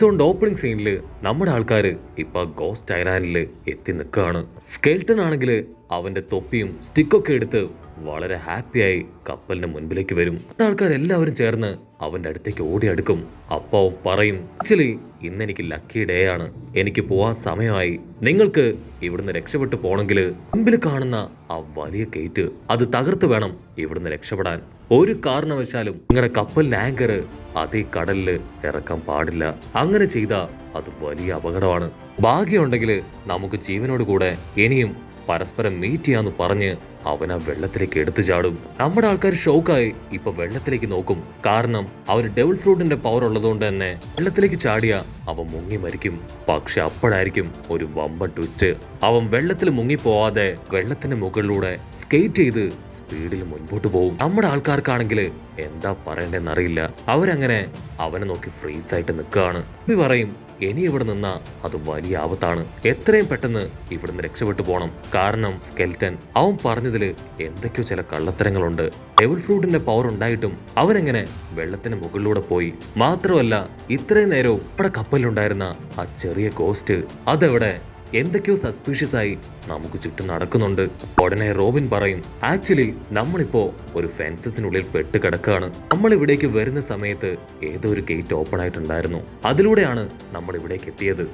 എപ്പിസോഡിന്റെ opening സീനില് നമ്മുടെ ആൾക്കാര് ഇപ്പൊ ഗോസ്റ്റ് ഐലാൻഡില് എത്തി നിൽക്കുകയാണ്. സ്കെൽട്ടൺ ആണെങ്കിൽ അവന്റെ തൊപ്പിയും സ്റ്റിക്കൊക്കെ എടുത്ത് വളരെ ഹാപ്പിയായി കപ്പലിന്റെ മുൻപിലേക്ക് വരും. ആൾക്കാരെല്ലാവരും ചേർന്ന് അവന്റെ അടുത്തേക്ക് ഓടി അടുക്കും. അപ്പൊ അവൻ പറയും, ആക്ച്വലി ഇന്ന് എനിക്ക് ലക്കി ഡേ ആണ്, എനിക്ക് പോവാൻ സമയമായി. നിങ്ങൾക്ക് ഇവിടുന്ന് രക്ഷപ്പെട്ടു പോണെങ്കിൽ മുൻപിൽ കാണുന്ന ആ വലിയ ഗേറ്റ് അത് തകർത്ത് വേണം ഇവിടുന്ന് രക്ഷപ്പെടാൻ. ഒരു കാരണവശാലും നിങ്ങളുടെ കപ്പലിന്റെ ആങ്കർ അതേ കടലില് ഇറക്കാൻ പാടില്ല. അങ്ങനെ ചെയ്താൽ അത് വലിയ അപകടമാണ്. ഭാഗ്യമുണ്ടെങ്കിൽ നമുക്ക് ജീവനോട് കൂടെ ഇനിയും പരസ്പരം മീറ്റ് ചെയ്യാന്ന് പറഞ്ഞ് അവൻ ആ വെള്ളത്തിലേക്ക് എടുത്തു ചാടും. നമ്മുടെ ആൾക്കാർ ഷോക്കായി ഇപ്പൊ വെള്ളത്തിലേക്ക് നോക്കും. കാരണം അവന് ഡെവിൾ ഫ്രൂട്ടിന്റെ പവർ ഉള്ളതുകൊണ്ട് തന്നെ വെള്ളത്തിലേക്ക് ചാടിയ അവൻ മുങ്ങി മരിക്കും. പക്ഷെ അപ്പോഴായിരിക്കും ഒരു വമ്പൻ ട്വിസ്റ്റ്. അവൻ വെള്ളത്തിൽ മുങ്ങിപ്പോവാതെ വെള്ളത്തിന്റെ മുകളിലൂടെ സ്കേറ്റ് ചെയ്ത് സ്പീഡിൽ മുൻപോട്ട് പോകും. നമ്മുടെ ആൾക്കാർക്കാണെങ്കിൽ എന്താ പറയണ്ടെന്നറിയില്ല. അവരങ്ങനെ അവനെ നോക്കി ഫ്രീസ് ആയിട്ട് നിൽക്കുകയാണ്. പറയും, ഇനി ഇവിടെ നിന്നാ അത് വലിയ ആപത്താണ്, എത്രയും പെട്ടെന്ന് ഇവിടുന്ന് രക്ഷപ്പെട്ടു പോണം. കാരണം സ്കെൽട്ടൻ അവൻ പറഞ്ഞതില് എന്തൊക്കെയോ ചില കള്ളത്തരങ്ങളുണ്ട്. ഡെവിൾ ഫ്രൂട്ടിന്റെ പവർ ഉണ്ടായിട്ടും അവനെങ്ങനെ വെള്ളത്തിന് മുകളിലൂടെ പോയി? മാത്രമല്ല ഇത്രയും നേരവും ഇവിടെ കപ്പലിലുണ്ടായിരുന്ന ആ ചെറിയ ഗോസ്റ്റ് അതെവിടെ? എന്തൊക്കെയോ സസ്പീഷ്യസ് ആയി നമുക്ക് ചുറ്റും നടക്കുന്നുണ്ട്. ഉടനെ റോബിൻ പറയും, ആക്ച്വലി നമ്മളിപ്പോ ഒരു ഫെൻസസിനുള്ളിൽ പെട്ട് കിടക്കുകയാണ്. നമ്മൾ ഇവിടേക്ക് വരുന്ന സമയത്ത് ഏതോ ഒരു ഗേറ്റ് ഓപ്പൺ ആയിട്ടുണ്ടായിരുന്നു, അതിലൂടെയാണ് നമ്മൾ ഇവിടേക്ക് എത്തിയത്.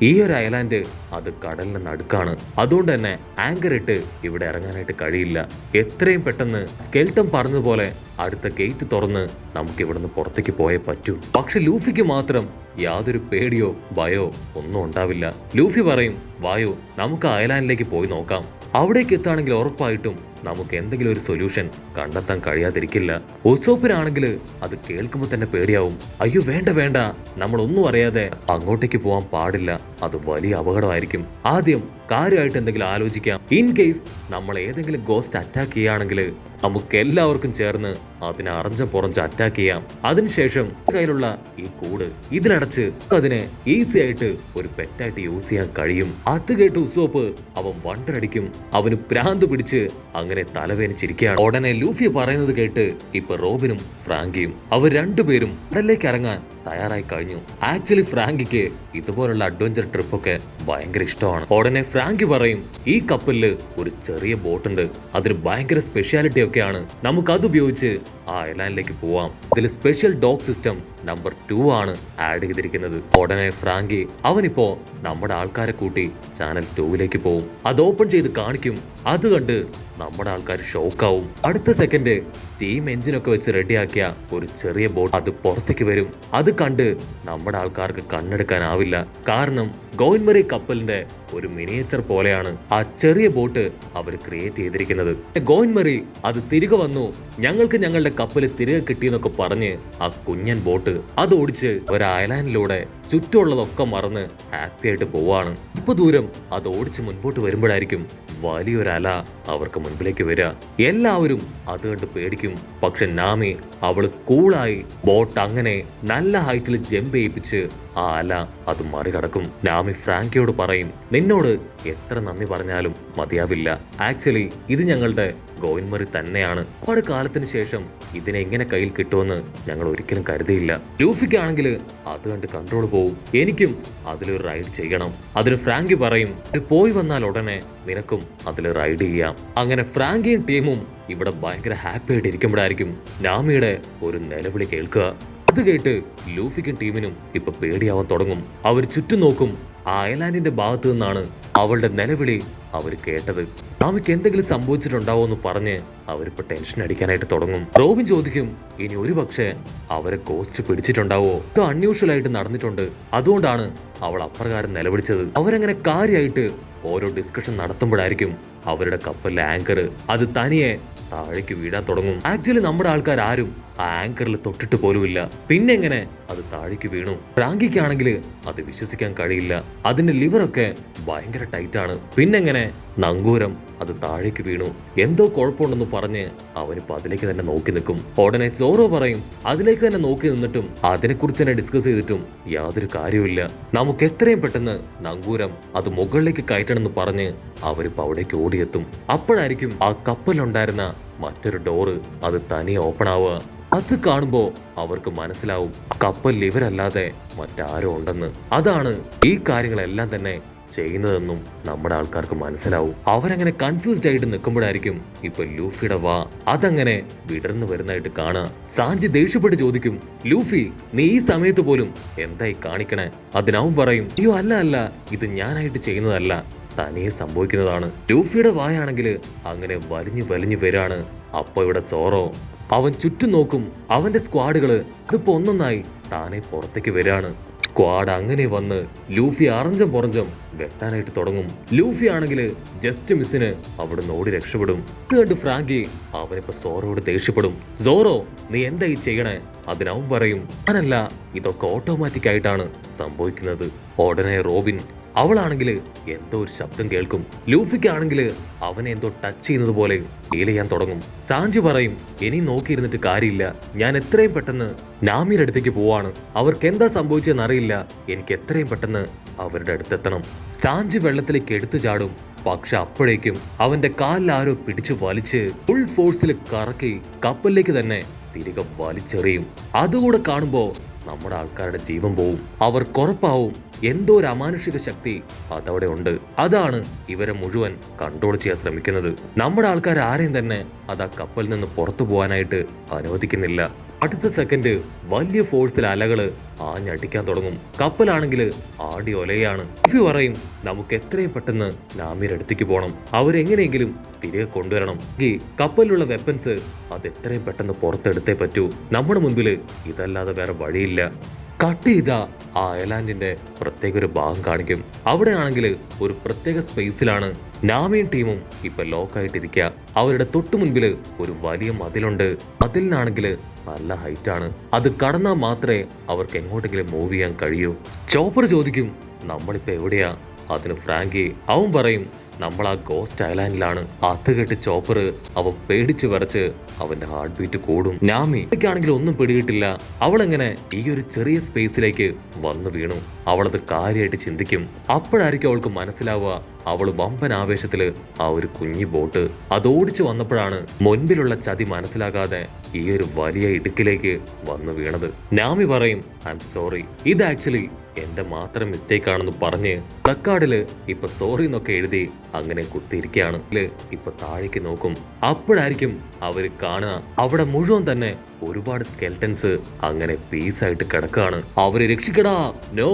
ഈ ഒരു ഐലാൻഡ് അത് കടലിന് നടുക്കാണ്, അതുകൊണ്ട് തന്നെ ആങ്കർ ഇട്ട് ഇവിടെ ഇറങ്ങാനായിട്ട് കഴിയില്ല. എത്രയും പെട്ടെന്ന് സ്കെൽട്ടൺ പറഞ്ഞതുപോലെ അടുത്ത ഗേറ്റ് തുറന്ന് നമുക്ക് ഇവിടുന്ന് പുറത്തേക്ക് പോയേ പറ്റൂ. പക്ഷെ ലൂഫിക്ക് മാത്രം യാതൊരു പേടിയോ ഭയോ ഒന്നും ഉണ്ടാവില്ല. ലൂഫി പറയും, വായോ നമുക്ക് ഐലാൻഡിലേക്ക് പോയി നോക്കാം. അവിടേക്ക് എത്താണെങ്കിൽ ഉറപ്പായിട്ടും നമുക്ക് എന്തെങ്കിലും ഒരു സൊല്യൂഷൻ കണ്ടെത്താൻ കഴിയാതിരിക്കില്ല. ഉസോപ്പിനാണെങ്കിൽ അത് കേൾക്കുമ്പോൾ തന്നെ പേടിയാവും. അയ്യോ വേണ്ട വേണ്ട, നമ്മളൊന്നും അറിയാതെ അങ്ങോട്ടേക്ക് പോകാൻ പാടില്ല, അത് വലിയ അപകടമായിരിക്കും. ആദ്യം കാര്യമായിട്ട് എന്തെങ്കിലും ആലോചിക്കാം. ഇൻ കേസ് നമ്മൾ ഏതെങ്കിലും ഗോസ്റ്റ് അറ്റാക്ക് ചെയ്യുകയാണെങ്കിൽ നമുക്ക് എല്ലാവർക്കും ചേർന്ന് അതിനെ അറിഞ്ഞ പുറഞ്ച് അറ്റാക്ക് ചെയ്യാം. അതിനുശേഷം കയ്യിലുള്ള ഈ കൂട് ഇതിലടച്ച് അതിനെ ഈസി ആയിട്ട് ഒരു പെറ്റായിട്ട് യൂസ് ചെയ്യാൻ കഴിയും. അത് കേട്ട് ഉസോപ്പ് അവൻ വണ്ടടിക്കും. അവന് ഭ്രാന്ത് പിടിച്ച് അങ്ങനെ തലവേനിച്ചിരിക്കുകയാണ്. ഉടനെ ലൂഫി പറയുന്നത് കേട്ട് ഇപ്പൊ റോബിനും ഫ്രാങ്കിയും അവർ രണ്ടുപേരും കടലിലേക്ക് ഇറങ്ങാൻ തയ്യാറായി കഴിഞ്ഞു. ആക്ച്വലി ഫ്രാങ്കിക്ക് ഇതുപോലുള്ള അഡ്വഞ്ചർ ട്രിപ്പൊക്കെ ഭയങ്കര ഇഷ്ടമാണ്. ഉടനെ ഫ്രാങ്കി പറയും, ഈ കപ്പലില് ഒരു ചെറിയ ബോട്ടുണ്ട്, അതിന് ഭയങ്കര സ്പെഷ്യാലിറ്റി ഒക്കെയാണ്, നമുക്ക് അത് ഉപയോഗിച്ച് ആ ഐലാൻഡിലേക്ക് പോവാം. ഇതിൽ സ്പെഷ്യൽ ഡോഗ് സിസ്റ്റം നമ്പർ 2 ആണ് ആഡ് ചെയ്തിരിക്കുന്നത്. ഉടനെ ഫ്രാങ്കി അവനിപ്പോ നമ്മുടെ ആൾക്കാരെ കൂട്ടി ചാനൽ 2ലേക്ക് പോകും. അത് ഓപ്പൺ ചെയ്ത് കാണിക്കും. അത് കണ്ട് നമ്മുടെ ആൾക്കാർ ഷോക്കാവും. അടുത്ത സെക്കൻഡ് സ്റ്റീം എഞ്ചിനൊക്കെ വെച്ച് റെഡിയാക്കിയ ഒരു ചെറിയ ബോട്ട് അത് പുറത്തേക്ക് വരും. അത് കണ്ട് നമ്മുടെ ആൾക്കാർക്ക് കണ്ണെടുക്കാനാവില്ല. കാരണം ഗോയിൻമറി കപ്പലിന്റെ ഒരു മിനിയേച്ചർ പോലെയാണ് ആ ചെറിയ ബോട്ട് അവർ ക്രിയേറ്റ് ചെയ്തിരിക്കുന്നത്. ഗോയിൻമറി അത് തിരികെ വന്നു, ഞങ്ങൾക്ക് ഞങ്ങളുടെ കപ്പൽ തിരികെ കിട്ടിയെന്നൊക്കെ പറഞ്ഞ് ആ കുഞ്ഞൻ ബോട്ട് അത് ഓടിച്ച് ഒരു ഐലാൻഡിലൂടെ ചുറ്റുമുള്ളതൊക്കെ മറന്ന് ഹാപ്പി ആയിട്ട് പോവാണ്. ഇപ്പൊ ദൂരം അത് ഓടിച്ച് മുൻപോട്ട് വരുമ്പോഴായിരിക്കും വലിയൊരു അല അവർക്ക് മുൻപിലേക്ക് വരിക. എല്ലാവരും അത് കണ്ട് പേടിക്കും. പക്ഷെ നാമി അവള് കൂളായി ബോട്ട് അങ്ങനെ നല്ല ഹൈറ്റിൽ ജമ്പ് ചെയ്യിപ്പിച്ച് ആ അല അത് മറികടക്കും. നാമി ഫ്രാങ്കിയോട് പറയും, നിന്നോട് എത്ര നന്ദി പറഞ്ഞാലും മതിയാവില്ല. ആക്ച്വലി ഇത് ഞങ്ങളുടെ ഗോയിൻമറി തന്നെയാണ്. ഒരുപാട് കാലത്തിന് ശേഷം ഇതിനെ എങ്ങനെ കയ്യിൽ കിട്ടുമെന്ന് ഞങ്ങൾ ഒരിക്കലും കരുതിയില്ല. ലൂഫിക്കാണെങ്കിൽ അത് കണ്ട് കൺട്രോൾ പോവും. എനിക്കും അതിലൊരു റൈഡ് ചെയ്യണം. അതിന് ഫ്രാങ്കി പറയും, പോയി വന്നാൽ ഉടനെ നിനക്കും അതിൽ റൈഡ് ചെയ്യാം. അങ്ങനെ ഫ്രാങ്കിയും ടീമും ഇവിടെ ഭയങ്കര ഹാപ്പി ആയിട്ട് ഇരിക്കുമ്പോഴായിരിക്കും നാമിയുടെ ഒരു നിലവിളി കേൾക്കുക. അത് കേട്ട് ലൂഫിക്കും ടീമിനും ഇപ്പൊ പേടിയാവാൻ തുടങ്ങും. അവർ ചുറ്റും നോക്കും. ആ ഐലാൻഡിന്റെ ഭാഗത്തു നിന്നാണ് അവളുടെ നിലവിളി അവർ കേട്ടത്. നാമിക്ക് എന്തെങ്കിലും സംഭവിച്ചിട്ടുണ്ടാവോ എന്ന് പറഞ്ഞ് അവരിപ്പോ ടെൻഷൻ അടിക്കാനായിട്ട് തുടങ്ങും. റോബിൻ ചോദിക്കും, ഇനി ഒരു പക്ഷേ അവരെ ഗോസ്റ്റ് പിടിച്ചിട്ടുണ്ടാവോ? ഇത് അൺയൂഷ്വൽ ആയിട്ട് നടന്നിട്ടുണ്ട്, അതുകൊണ്ടാണ് അവൾ അപ്രകാരം നിലവിളിച്ചത്. അവരങ്ങനെ കാര്യമായിട്ട് ഓരോ ഡിസ്കഷൻ നടത്തുമ്പോഴായിരിക്കും അവരുടെ കപ്പലിലെ ആങ്കർ അത് തനിയെ താഴേക്ക് വീഴാൻ തുടങ്ങും. ആക്ച്വലി നമ്മുടെ ആൾക്കാർ ആരും ആ ആങ്കറിൽ തൊട്ടിട്ട് പോലുമില്ല. പിന്നെ എങ്ങനെ അത് താഴേക്ക് വീണു? ഫ്രാങ്കിക്കാണെങ്കിൽ അത് വിശ്വസിക്കാൻ കഴിയില്ല. അതിന്റെ ലിവറൊക്കെ ഭയങ്കര ടൈറ്റാണ്. പിന്നെങ്ങനെ നങ്കൂരം അത് താഴേക്ക് വീണു? എന്തോ കുഴപ്പമുണ്ടെന്ന് പറഞ്ഞ് അവനിപ്പോ അതിലേക്ക് തന്നെ നോക്കി നിൽക്കും. ഉടനെ സോറോ പറയും, അതിലേക്ക് തന്നെ നോക്കി നിന്നിട്ടും അതിനെക്കുറിച്ച് തന്നെ ഡിസ്കസ് ചെയ്തിട്ടും യാതൊരു കാര്യമില്ല. നമുക്ക് എത്രയും പെട്ടെന്ന് നങ്കൂരം അത് മുകളിലേക്ക് കയറ്റണമെന്ന് പറഞ്ഞ് അവരിപ്പോ അവിടേക്ക് ഓടിയെത്തും. അപ്പോഴായിരിക്കും ആ കപ്പലിലുണ്ടായിരുന്ന മറ്റൊരു ഡോറ് അത് തനിയെ ഓപ്പൺ ആവുക. അത് കാണുമ്പോ അവർക്ക് മനസ്സിലാവും കപ്പലിൽ ഇവരല്ലാതെ മറ്റാരോ ഉണ്ടെന്ന്. അതാണ് ഈ കാര്യങ്ങളെല്ലാം തന്നെ ചെയ്യുന്നതെന്നും നമ്മുടെ ആൾക്കാർക്ക് മനസ്സിലാവും. അവരങ്ങനെ കൺഫ്യൂസ്ഡ് ആയിട്ട് നിൽക്കുമ്പോഴായിരിക്കും ഇപ്പൊ ലൂഫിയുടെ വാ അതങ്ങനെ വിടർന്നു വരുന്നതായിട്ട് കാണാ. സാഞ്ചി ദേഷ്യപ്പെട്ട് ചോദിക്കും, ലൂഫി നീ ഈ സമയത്ത് പോലും എന്തായി കാണിക്കണേ? അതിനവൻ പറയും, അയ്യോ അല്ല അല്ല, ഇത് ഞാനായിട്ട് ചെയ്യുന്നതല്ല, തനിയെ സംഭവിക്കുന്നതാണ്. ലൂഫിയുടെ വായാണെങ്കിൽ അങ്ങനെ വലിഞ്ഞു വലിഞ്ഞു വരാണ്. അപ്പൊ ഇവിടെ സോറോ അവൻ ചുറ്റും നോക്കും. അവന്റെ സ്ക്വാഡുകള് ഇതിപ്പോ ഒന്നൊന്നായി താനെ പുറത്തേക്ക് വരാണ്. സ്ക്വാഡ് അങ്ങനെ വന്ന് ലൂഫി അറഞ്ചം പുറഞ്ചം വെട്ടാനായിട്ട് തുടങ്ങും. ലൂഫി ആണെങ്കിൽ ജസ്റ്റ് മിസ്സിന് അവിടുന്ന് ഓടി രക്ഷപ്പെടും. ഇത് കണ്ട് ഫ്രാങ്കി അവനിപ്പോ സോറോട് ദേഷ്യപ്പെടും. സോറോ നീ എന്താ ഈ ചെയ്യണേ? അതിനവൻ പറയും, ഞാനല്ല, ഇതൊക്കെ ഓട്ടോമാറ്റിക് ആയിട്ടാണ് സംഭവിക്കുന്നത്. ഉടനെ റോബിൻ അവളാണെങ്കിൽ എന്തോ ഒരു ശബ്ദം കേൾക്കും. ലൂഫിക്കാണെങ്കിൽ അവനെ എന്തോ ടച്ച് ചെയ്യുന്നത് പോലെ ഫീൽ ചെയ്യാൻ തുടങ്ങും. സാഞ്ചി പറയും, ഇനി നോക്കിയിരുന്നിട്ട് കാര്യമില്ല, ഞാൻ എത്രയും പെട്ടെന്ന് നാമിയുടെ അടുത്തേക്ക് പോവാണ്. അവർക്ക് എന്താ സംഭവിച്ചെന്ന് അറിയില്ല, എനിക്ക് എത്രയും പെട്ടെന്ന് അവരുടെ അടുത്തെത്തണം. സാഞ്ചി വെള്ളത്തിലേക്ക് എടുത്തു ചാടും. പക്ഷെ അപ്പോഴേക്കും അവന്റെ കാലിൽ ആരോ പിടിച്ചു വലിച്ച് ഫുൾ ഫോഴ്സിൽ കറക്കി കപ്പലിലേക്ക് തന്നെ തിരികെ വലിച്ചെറിയും. അതുകൂടെ കാണുമ്പോ നമ്മുടെ ആൾക്കാരുടെ ജീവൻ പോവും. അവർക്ക് ഉറപ്പാവും എന്തോ ഒരു അമാനുഷിക ശക്തി അതവിടെ ഉണ്ട്. അതാണ് ഇവരെ മുഴുവൻ കൺട്രോൾ ചെയ്യാൻ ശ്രമിക്കുന്നത്. നമ്മുടെ ആൾക്കാർ ആരെയും തന്നെ അത് ആ കപ്പലിൽ നിന്ന് പുറത്തു പോകാനായിട്ട് അനുവദിക്കുന്നില്ല. അടുത്ത സെക്കൻഡ് വലിയ ഫോഴ്സിൽ അലകള് ആഞ്ഞടിക്കാൻ തുടങ്ങും. കപ്പലാണെങ്കിൽ ആടി ഒലയാണ്. ലൂഫി പറയും, നമുക്ക് എത്രയും പെട്ടെന്ന് നാമിയുടെ അടുത്തേക്ക് പോകണം, അവരെങ്ങനെയെങ്കിലും തിരികെ കൊണ്ടുവരണം. ഈ കപ്പലിലുള്ള വെപ്പൻസ് അത് എത്രയും പെട്ടെന്ന് പുറത്തെടുത്തേ പറ്റൂ. നമ്മുടെ മുൻപില് ഇതല്ലാതെ വേറെ വഴിയില്ല. കട്ട് ചെയ്ത ആ ഐലാൻഡിന്റെ പ്രത്യേക ഒരു ഭാഗം കാണിക്കും. അവിടെ ആണെങ്കിൽ ഒരു പ്രത്യേക സ്പേസിലാണ് നാമിയും ടീമും ഇപ്പൊ ലോക്കായിട്ടിരിക്കുക. അവരുടെ തൊട്ടു മുൻപില് ഒരു വലിയ മതിലുണ്ട്. മതിലിനാണെങ്കിൽ നല്ല ഹൈറ്റ് ആണ്. അത് കടന്നാൽ മാത്രമേ അവർക്ക് എങ്ങോട്ടെങ്കിലും മൂവ് ചെയ്യാൻ കഴിയൂ. ചോപ്പർ ചോദിക്കും, നമ്മളിപ്പോ എവിടെയാ? അതിന് ഫ്രാങ്കി അവൻ പറയും, നമ്മൾ ആ ഗോസ്റ്റ് ഐലാൻഡിലാണ്. അത് കേട്ട് ചോപ്പർ അവൻ പേടിച്ചു വരച്ച് അവന്റെ ഹാർട്ട് ബീറ്റ് കൂടും. നാമിക്കാണെങ്കിൽ ഒന്നും പിടികിട്ടില്ല. അവളെങ്ങനെ ഈ ഒരു ചെറിയ സ്പേസിലേക്ക് വന്നു വീണു. അവളത് കാര്യമായിട്ട് ചിന്തിക്കും. അപ്പോഴായിരിക്കും അവൾക്ക് മനസ്സിലാവുക അവള് വമ്പൻ ആവേശത്തില് ആ ഒരു കുഞ്ഞി ബോട്ട് അതോടിച്ചു വന്നപ്പോഴാണ് മുൻപിലുള്ള ചതി മനസ്സിലാകാതെ ഈ ഒരു വലിയ ഇടുക്കിലേക്ക് വന്നു വീണത്. നാമി പറയും, ഐ എം സോറി, ഇത് ആക്ച്വലി എന്റെ മാത്രം മിസ്റ്റേക്ക് ആണെന്ന് പറഞ്ഞ് പ്ലക്കാർഡില് ഇപ്പൊ സോറി എന്നൊക്കെ എഴുതി അങ്ങനെ കുത്തിയിരിക്കുകയാണ്. ഇപ്പൊ താഴേക്ക് നോക്കും. അപ്പോഴായിരിക്കും അവര് കാണുക അവിടെ മുഴുവൻ തന്നെ ഒരുപാട് സ്കെൽട്ടൻസ് അങ്ങനെ പീസായിട്ട് കിടക്കുകയാണ്. അവര് രക്ഷിക്കടാ, നോ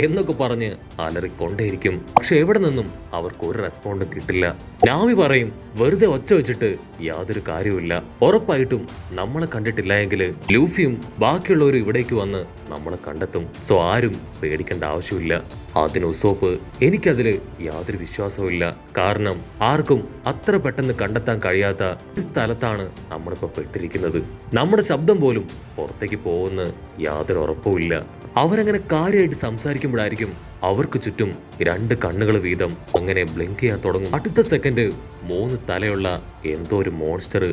എന്നൊക്കെ പറഞ്ഞ് അലറിക്കൊണ്ടേയിരിക്കും. പക്ഷെ എവിടെ നിന്നും അവർക്ക് ഒരു റെസ്പോണ്ടും കിട്ടില്ല. നാമി പറയും, വെറുതെ ഒച്ച വെച്ചിട്ട് യാതൊരു കാര്യവുമില്ല. ഉറപ്പായിട്ടും നമ്മളെ കണ്ടിട്ടില്ല എങ്കിൽ ലൂഫിയും ബാക്കിയുള്ളവരും ഇവിടേക്ക് വന്ന് നമ്മളെ കണ്ടെത്തും. സോ ആരും പേടിക്കേണ്ട ആവശ്യമില്ല. അതിന് ഉസോപ്പ്, എനിക്കതില് യാതൊരു വിശ്വാസവും ഇല്ല. കാരണം ആർക്കും അത്ര പെട്ടെന്ന് കണ്ടെത്താൻ കഴിയാത്ത ഒരു സ്ഥലത്താണ് നമ്മളിപ്പോ പെട്ടിരിക്കുന്നത്. നമ്മുടെ ശബ്ദം പോലും പുറത്തേക്ക് പോകുന്ന യാതൊരു ഉറപ്പുമില്ല. അവരങ്ങനെ കാര്യമായിട്ട് സംസാരിക്കുമ്പോഴായിരിക്കും അവർക്ക് ചുറ്റും 2 കണ്ണുകൾ വീതം അങ്ങനെ ബ്ലിങ്ക് ചെയ്യാൻ തുടങ്ങും. അടുത്ത സെക്കൻഡ് 3 തലയുള്ള എന്തോ ഒരു മോൺസ്റ്റർ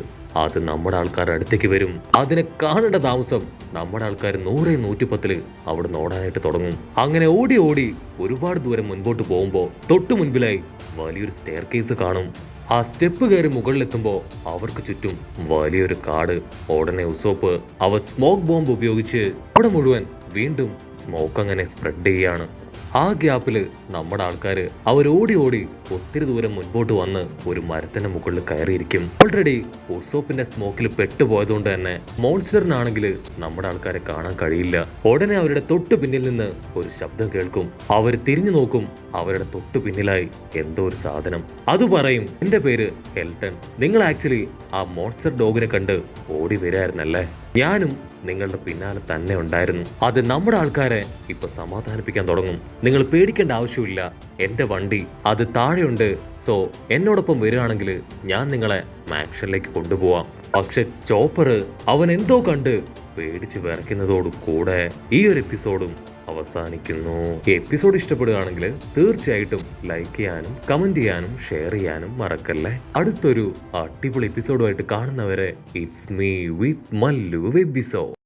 അത് നമ്മുടെ ആൾക്കാരുടെ അടുത്തേക്ക് വരും. അതിനെ കാണേണ്ട താമസം നമ്മുടെ ആൾക്കാർ 100-110 അവിടെ ഓടാനായിട്ട് തുടങ്ങും. അങ്ങനെ ഓടി ഓടി ഒരുപാട് ദൂരം മുൻപോട്ട് പോകുമ്പോൾ തൊട്ടു മുൻപിലായി വലിയൊരു സ്റ്റെയർ കേസ് കാണും. ആ സ്റ്റെപ്പ് കയറി മുകളിലെത്തുമ്പോൾ അവർക്ക് ചുറ്റും വലിയൊരു കാട്. ഉടനെ ഉസോപ്പ് അവർ സ്മോക്ക് ബോംബ് ഉപയോഗിച്ച് അവിടെ മുഴുവൻ വീണ്ടും സ്മോക്ക് അങ്ങനെ സ്പ്രെഡ് ചെയ്യാണ്. ആ ഗ്യാപ്പില് നമ്മുടെ ആൾക്കാര് അവരോടി ഓടി ഒത്തിരി ദൂരം മുൻപോട്ട് വന്ന് ഒരു മരത്തിന്റെ മുകളിൽ കയറിയിരിക്കും. ഓൾറെഡി ഉസോപ്പിന്റെ സ്മോക്കിൽ പെട്ടുപോയതുകൊണ്ട് തന്നെ മോൺസ്റ്ററിനാണെങ്കിൽ നമ്മുടെ ആൾക്കാരെ കാണാൻ കഴിയില്ല. ഉടനെ അവരുടെ തൊട്ടു പിന്നിൽ നിന്ന് ഒരു ശബ്ദം കേൾക്കും. അവർ തിരിഞ്ഞു നോക്കും. അവരുടെ തൊട്ടു പിന്നിലായി എന്തോ ഒരു സാധനം. അത് പറയും, എന്റെ പേര് എൽട്ടൺ, നിങ്ങൾ ആക്ച്വലി ആ മോൺസ്റ്റർ ഡോഗിനെ കണ്ട് ഓടി വരായിരുന്നല്ലേ? ഞാനും നിങ്ങളുടെ പിന്നാലെ തന്നെ ഉണ്ടായിരുന്നു. അത് നമ്മുടെ ആൾക്കാരെ ഇപ്പൊ സമാധാനിപ്പിക്കാൻ തുടങ്ങും. നിങ്ങൾ പേടിക്കേണ്ട ആവശ്യമില്ല, എന്റെ വണ്ടി അത് താഴെയുണ്ട്. സോ എന്നോടൊപ്പം വരികയാണെങ്കിൽ ഞാൻ നിങ്ങളെ മാക്ഷനിലേക്ക് കൊണ്ടുപോവാം. പക്ഷെ ചോപ്പർ അവൻ എന്തോ കണ്ട് പേടിച്ച് വിറയ്ക്കുന്നതോടു കൂടെ ഈ ഒരു എപ്പിസോഡും അവസാനിക്കുന്നു. ഈ എപ്പിസോഡ് ഇഷ്ടപ്പെടുകയാണെങ്കിൽ തീർച്ചയായിട്ടും ലൈക്ക് ചെയ്യാനും കമന്റ് ചെയ്യാനും ഷെയർ ചെയ്യാനും മറക്കല്ലേ. അടുത്തൊരു അടിപൊളി എപ്പിസോഡുമായിട്ട് കാണുന്നവരെ ഇറ്റ്സ് മീ വിത്ത് മല്ലു വെബിസോ.